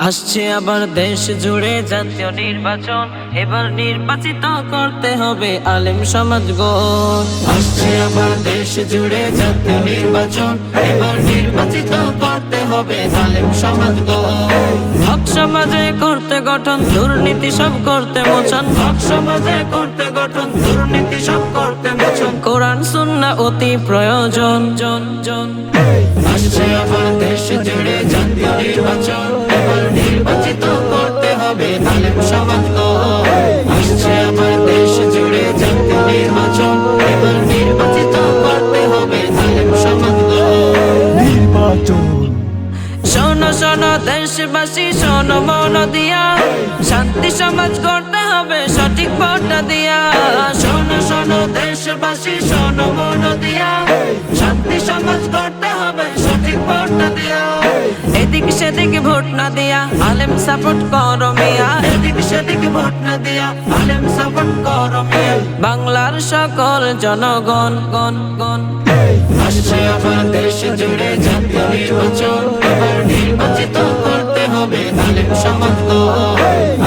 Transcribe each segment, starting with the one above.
আসছে আবার দেশ জুড়ে জাতীয় নির্বাচন, এবার নির্বাচিত করতে হবে আলেম সমাজ গণ। আসছে আবার দেশ জুড়ে জাতীয় নির্বাচন, এবার নির্বাচিত করতে হবে আলেম সমাজ গণ। হক সমাজে করতে গঠন, দুর্নীতি সব করতে মোচন। হক সমাজে করতে গঠন, দুর্নীতি সব করতে মোচন। কোরআন সুন্নাহ অতি প্রয়োজন। আসছে আবার দেশ জুড়ে জাতীয় নির্বাচন, এবার নির্বাচিত করতে হবে আলেম সমাজ গণ। আসছে আবার দেশ জুড়ে জাতীয় নির্বাচন, এবার নির্বাচিত করতে হবে আলেম সমাজ গণ। শোনো শোনো দেশবাসী, শোনো মন দিয়া, শান্তি সমাজ করতে হবে সঠিক ভোটটা দিয়া। শোনো শোনো দেশবাসী, শোনো মন দিয়া, শান্তি সমাজ করতে হবে সঠিক ভোটটা দিয়া। এদিক সেদিক ভোট না দিয়া আলেম সাপোর্ট করো মিয়া, এদিক সেদিক ভোট না দিয়া আলেম সাপোর্ট করো মিয়া। বাংলার সকল জনগণ গণ গণ। আসছে আবার দেশ জুড়ে জাতীয় নির্বাচন, এবার নির্বাচিত করতে হবে আলেম সমাজ গণ।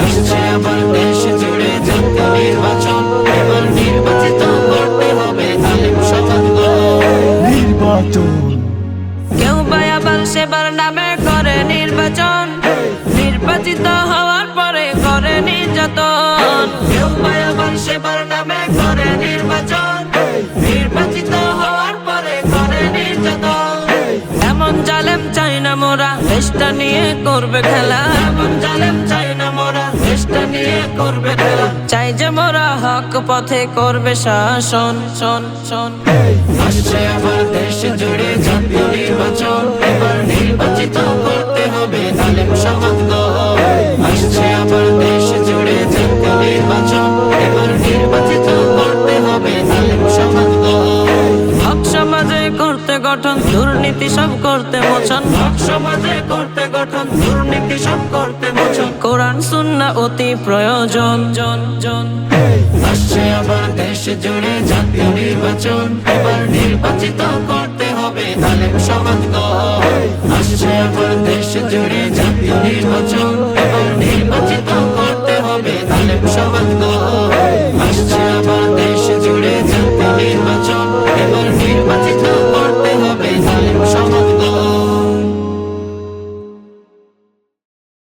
আসছে আবার দেশ জুড়ে জাতীয় নির্বাচন, এবার নির্বাচিত করতে হবে আলেম সমাজ গণ। কেউ বা আবার সেবার নামে করে নির্বাচন, নির্বাচিত হওয়ার পরে করে নির্যাতন। কেউ বা আবার সেবার নামে করে নির্বাচন, নির্বাচিত হওয়ার পরে করে নির্যাতন। এমন জালেম চাই না মোরা, দেশটা নিয়ে করবে খেলা। এমন জালেম চাই না মোরা, দেশটা নিয়ে করবে খেলা। চাই যে মোরা হক পথে করবে শাসন। শোন শোন আসছে আবার দেশ জুড়ে জাতীয় নির্বাচন, এবার নির্বাচিত করতে হবে আলেম সমাজ গণ। আসছে আবার দেশ জুড়ে জাতীয় নির্বাচন, এবার নির্বাচিত করতে হবে আলেম সমাজ গণ। হক সমাজে করতে গঠন, দুর্নীতি সব করতে মোচন। হক সমাজে করতে গঠন, দুর্নীতি সব করতে মোচন। কোরআন সুন্নাহ অতি প্রয়োজন। আসছে আবার দেশ জুড়ে জাতীয় নির্বাচন, এবার নির্বাচিত করতে হবে আলেম সমাজ গণ। আসছে আবার দেশ জুড়ে জাতীয় নির্বাচন, এবার নির্বাচিত করতে হবে আলেম সমাজ গণ।